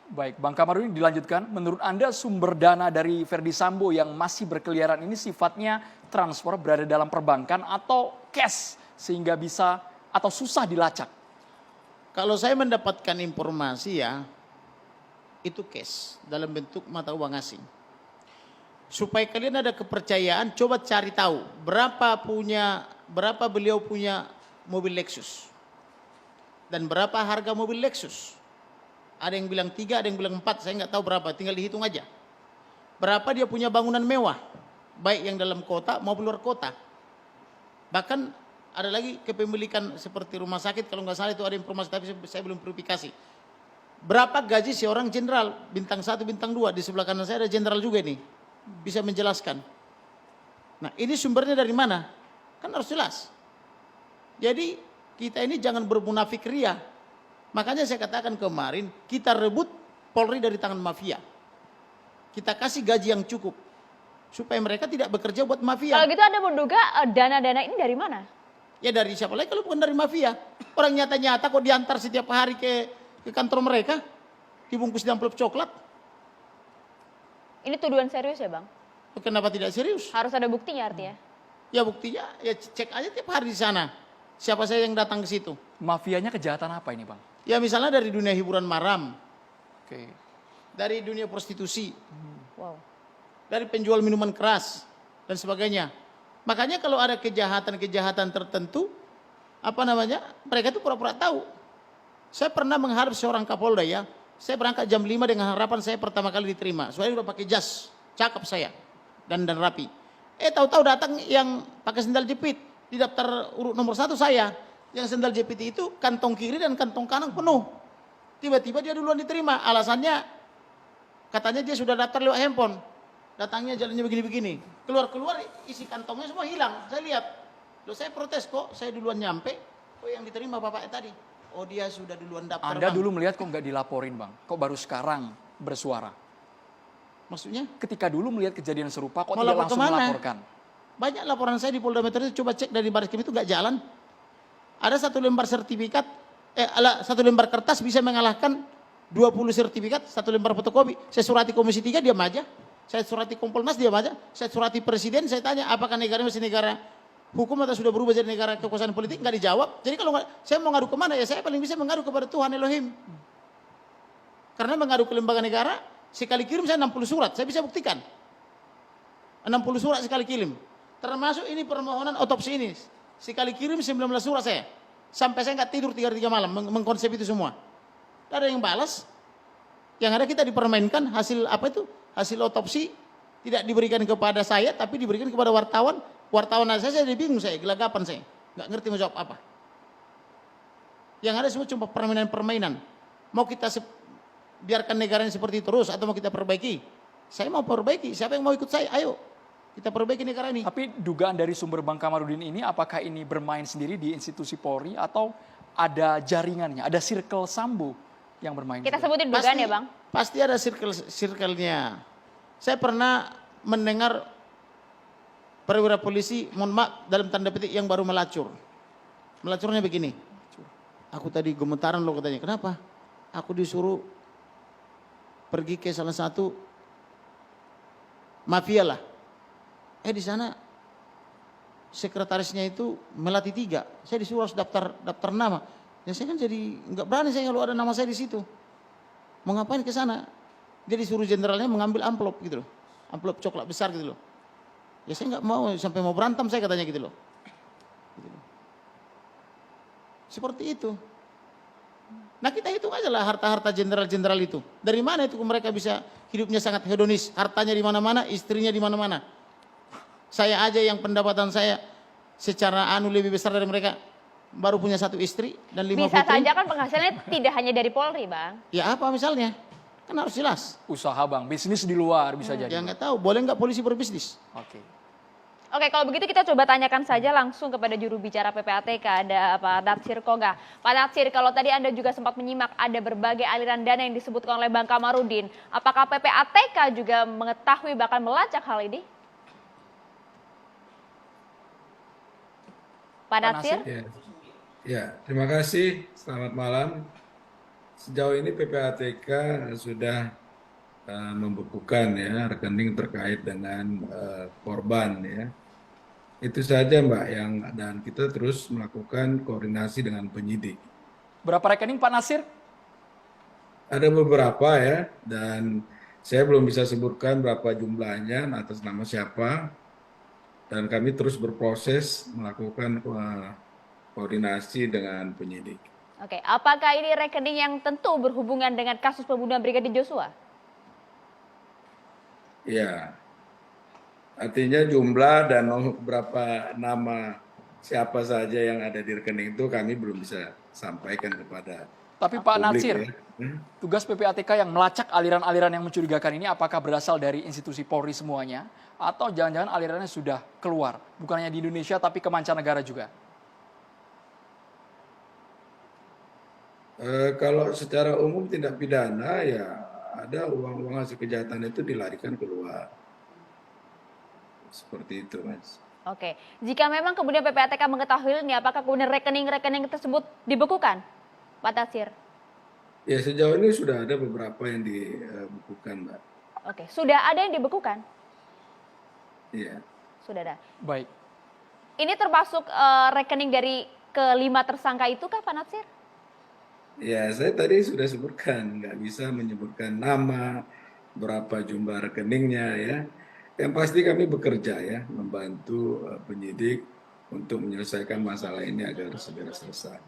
Baik, Bang Kamarudin dilanjutkan. Menurut Anda sumber dana dari Verdi Sambo yang masih berkeliaran ini sifatnya transfer berada dalam perbankan atau cash sehingga bisa atau susah dilacak? Kalau saya mendapatkan informasi ya, itu cash dalam bentuk mata uang asing. Supaya kalian ada kepercayaan, coba cari tahu berapa beliau punya mobil Lexus. Dan berapa harga mobil Lexus. Ada yang bilang 3, ada yang bilang 4, saya nggak tahu berapa, tinggal dihitung aja. Berapa dia punya bangunan mewah, baik yang dalam kota maupun luar kota. Bahkan ada lagi kepemilikan seperti rumah sakit, kalau nggak salah itu ada informasi, tapi saya belum verifikasi. Berapa gaji seorang jenderal, bintang 1, bintang 2, di sebelah kanan saya ada jenderal juga nih, bisa menjelaskan. Nah ini sumbernya dari mana? Kan harus jelas. Jadi kita ini jangan bermunafik ria. Makanya saya katakan kemarin, kita rebut Polri dari tangan mafia. Kita kasih gaji yang cukup. Supaya mereka tidak bekerja buat mafia. Kalau gitu Anda menduga dana-dana ini dari mana? Ya dari siapa lagi kalau bukan dari mafia. Orang nyata-nyata kok diantar setiap hari ke kantor mereka. Dibungkus di amplop coklat. Ini tuduhan serius ya Bang? Kenapa tidak serius? Harus ada buktinya artinya? Ya buktinya, ya cek aja tiap hari di sana. Siapa saya yang datang ke situ. Mafianya kejahatan apa ini, Bang? Ya misalnya dari dunia hiburan malam. Oke. Dari dunia prostitusi. Wow. Dari penjual minuman keras dan sebagainya. Makanya kalau ada kejahatan-kejahatan tertentu, mereka itu pura-pura tahu. Saya pernah mengharap seorang Kapolda ya, saya berangkat jam 5 dengan harapan saya pertama kali diterima. Soalnya udah pakai jas, cakep saya, dan rapi. Tahu-tahu datang yang pakai sendal jepit, di daftar urut nomor 1 saya. Yang sendal jepit itu kantong kiri dan kantong kanan penuh. Tiba-tiba dia duluan diterima, alasannya katanya dia sudah daftar lewat handphone. Datangnya jalannya begini-begini. Keluar-keluar isi kantongnya semua hilang. Saya lihat. Loh saya protes kok. Saya duluan nyampe. Kok yang diterima bapaknya tadi? Oh dia sudah duluan daftar. Anda dulu melihat kok nggak dilaporin Bang? Kok baru sekarang bersuara? Maksudnya? Ketika dulu melihat kejadian serupa kok Mau tidak lapor langsung kemana? melaporkan? Banyak laporan saya di Polda Metro itu coba cek dari Baris Krim itu nggak jalan. Ada 1 lembar sertifikat, 1 lembar kertas bisa mengalahkan 20 sertifikat, 1 lembar fotokopi. Saya surati Komisi 3 diam aja. Saya surati Kompolnas diam aja. Saya surati Presiden, saya tanya apakah negara ini masih negara hukum atau sudah berubah jadi negara kekuasaan politik, nggak dijawab. Jadi kalau saya mau ngadu kemana ya saya paling bisa mengadu kepada Tuhan Elohim. Karena mengadu ke lembaga negara, sekali kirim saya 60 surat, saya bisa buktikan. 60 surat sekali kirim. Termasuk ini permohonan otopsi ini. Sekali kirim 19 surat saya. Sampai saya nggak tidur 3 malam mengkonsep itu semua. Tidak ada yang balas. Yang ada kita dipermainkan hasil hasil otopsi tidak diberikan kepada saya tapi diberikan kepada wartawan. Wartawan saya bingung saya, gelagapan saya. Nggak ngerti mau jawab apa. Yang ada semua cuma permainan-permainan. Mau kita biarkan negaranya seperti itu terus atau mau kita perbaiki? Saya mau perbaiki. Siapa yang mau ikut saya? Ayo. Kita perbaiki negara ini. Tapi dugaan dari sumber Bang Kamarudin ini apakah ini bermain sendiri di institusi Polri atau ada jaringannya, ada circle Sambo yang bermain? Kita juga? sebutin dugaan ya Bang? Pasti ada circle-nya. Saya pernah mendengar perwira polisi, mohon maaf dalam tanda petik yang baru melacur. Melacurnya begini. Aku tadi gemetaran loh katanya. Kenapa? Aku disuruh pergi ke salah satu mafia lah. Di sana sekretarisnya itu melatih 3. Saya disuruh harus daftar nama. Ya saya kan jadi nggak berani saya kalau ada nama saya di situ. Mau ngapain ke sana? Dia disuruh jenderalnya mengambil amplop gitu loh. Amplop coklat besar gitu loh. Ya saya nggak mau sampai mau berantem saya katanya gitu loh. Gitu loh. Seperti itu. Nah kita hitung aja lah harta-harta jenderal-jenderal itu. Dari mana itu mereka bisa hidupnya sangat hedonis. Hartanya di mana-mana, istrinya di mana-mana. Saya aja yang pendapatan saya secara lebih besar dari mereka. Baru punya 1 istri dan 5 Bisa putri. saja kan penghasilannya tidak hanya dari Polri Bang. Ya apa misalnya? Kan harus jelas. Usaha Bang, bisnis di luar bisa jadi. Ya nggak tahu, boleh nggak polisi berbisnis? Oke. Oke, kalau begitu kita coba tanyakan saja langsung kepada juru bicara PPATK, ada Pak Datsir Koga. Pak Datsir, kalau tadi Anda juga sempat menyimak ada berbagai aliran dana yang disebutkan oleh Bang Kamarudin. Apakah PPATK juga mengetahui bahkan melacak hal ini? Pak Datsir? Ya, terima kasih. Selamat malam. Sejauh ini PPATK sudah membekukan ya rekening terkait dengan korban ya. Itu saja Mbak dan kita terus melakukan koordinasi dengan penyidik. Berapa rekening Pak Nasir? Ada beberapa ya, dan saya belum bisa sebutkan berapa jumlahnya atas nama siapa. Dan kami terus berproses melakukan koordinasi dengan penyidik. Oke, apakah ini rekening yang tentu berhubungan dengan kasus pembunuhan Brigadir Joshua? Ya, artinya jumlah dan berapa nama siapa saja yang ada di rekening itu kami belum bisa sampaikan kepada Tapi Pak publik, Natsir, ya. tugas PPATK yang melacak aliran-aliran yang mencurigakan ini apakah berasal dari institusi Polri semuanya atau jangan-jangan alirannya sudah keluar, bukan hanya di Indonesia tapi ke mancanegara juga? Kalau secara umum tindak pidana ya ada uang-uang hasil kejahatan itu dilarikan keluar. Seperti itu, Mas. Oke, jika memang kemudian PPATK mengetahui ini, apakah kemudian rekening-rekening tersebut dibekukan, Pak Natsir? Ya sejauh ini sudah ada beberapa yang dibekukan, Mbak. Oke, sudah ada yang dibekukan? Iya. Sudah ada. Baik. Ini termasuk rekening dari kelima tersangka itu kah, Pak Natsir? Ya, saya tadi sudah sebutkan, nggak bisa menyebutkan nama, berapa jumlah rekeningnya ya. Yang pasti kami bekerja ya, membantu penyidik untuk menyelesaikan masalah ini agar segera selesai.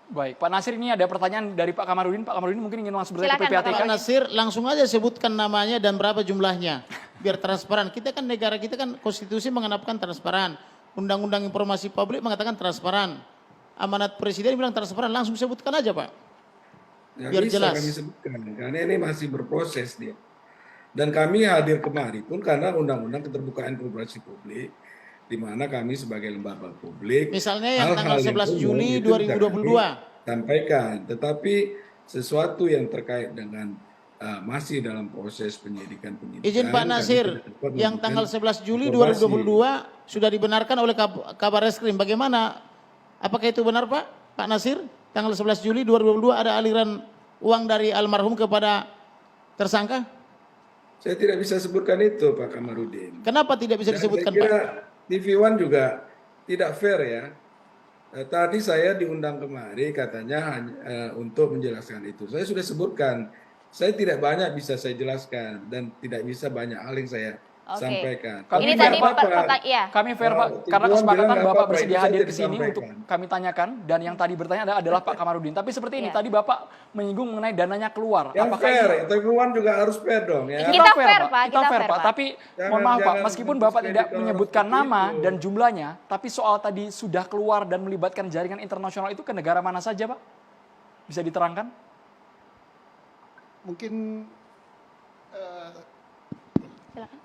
Baik, Pak Nasir, ini ada pertanyaan dari Pak Kamarudin. Pak Kamarudin mungkin ingin langsung bertanya ke Silakan, Pak PPATK. Pak Nasir, langsung aja sebutkan namanya dan berapa jumlahnya. Biar transparan. Kita kan negara kita kan konstitusi mengenapkan transparan. Undang-undang informasi publik mengatakan transparan. Amanat presiden bilang transparan. Langsung sebutkan aja Pak. Nggak Biar bisa jelas. kami sebutkan, karena ini masih berproses dia. Dan kami hadir kemari pun karena Undang-Undang Keterbukaan Informasi Publik, di mana kami sebagai lembaga publik, Misalnya yang tanggal hal-hal 11 umum Juli itu bisa 2022. kami sampaikan. Tetapi sesuatu yang terkait dengan masih dalam proses penyidikan. Izin Pak kami Nasir, tidak dapat yang memberikan tanggal 11 Juli informasi. 2022 sudah dibenarkan oleh Kabar Reskrim. Bagaimana? Apakah itu benar Pak? Pak Nasir, tanggal 11 Juli 2022 ada aliran uang dari almarhum kepada tersangka? Saya tidak bisa sebutkan itu Pak Kamarudin. Kenapa tidak bisa Dan disebutkan saya kira Pak? TV One juga tidak fair ya. Tadi saya diundang kemari katanya untuk menjelaskan itu. Saya sudah sebutkan, saya tidak banyak bisa saya jelaskan dan tidak bisa banyak hal yang saya sampaikan. Kami Ini fair, tadi Pak. ya. Kami fair Pak, Tujuan karena kesepakatan bilang nggak Bapak apa-apa, bersedia itu saja hadir ke sini disampaikan. untuk kami tanyakan dan yang tadi bertanya adalah Pak Kamarudin. Tapi seperti ini, Iya. tadi Bapak menyinggung mengenai dananya keluar. Yang Apakah fair, ini- TV One juga harus fair dong ya. Kita fair, Pak. Kita Kita fair, fair, Pak. Pak. Tapi Jangan- mohon maaf Pak, jangan meskipun Bapak tidak mendiskreditkan menyebutkan orang nama seperti dan itu. jumlahnya, tapi soal tadi sudah keluar dan melibatkan jaringan internasional itu ke negara mana saja, Pak? Bisa diterangkan?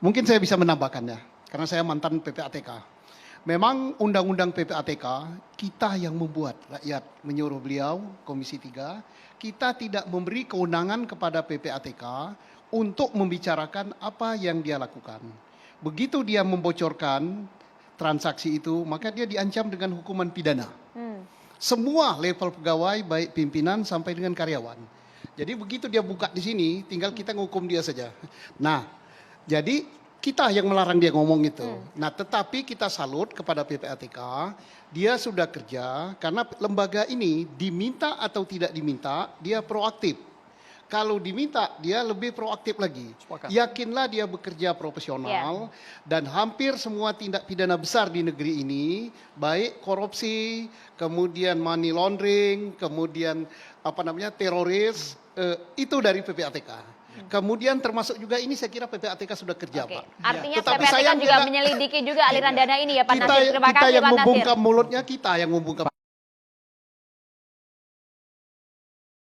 Mungkin saya bisa menambahkannya, karena saya mantan PPATK. Memang undang-undang PPATK, kita yang membuat, rakyat menyuruh beliau, Komisi 3, kita tidak memberi kewenangan kepada PPATK untuk membicarakan apa yang dia lakukan. Begitu dia membocorkan transaksi itu, maka dia diancam dengan hukuman pidana. Semua level pegawai, baik pimpinan sampai dengan karyawan. Jadi begitu dia buka di sini, tinggal kita ngukum dia saja. Nah, jadi kita yang melarang dia ngomong itu. Nah, tetapi kita salut kepada PPATK, dia sudah kerja karena lembaga ini diminta atau tidak diminta, dia proaktif. Kalau diminta, dia lebih proaktif lagi. Sepakat. Yakinlah dia bekerja profesional dan hampir semua tindak pidana besar di negeri ini, baik korupsi, kemudian money laundering, kemudian teroris, itu dari PPATK. Kemudian termasuk juga ini saya kira PPATK sudah kerja, Oke. Pak. Artinya Tetapi PPATK sayang juga kita- menyelidiki juga aliran dana ini ya Pak kita, Nasir. Terima kita kasih yang Pak Nasir. membungkam mulutnya, kita yang membungkam.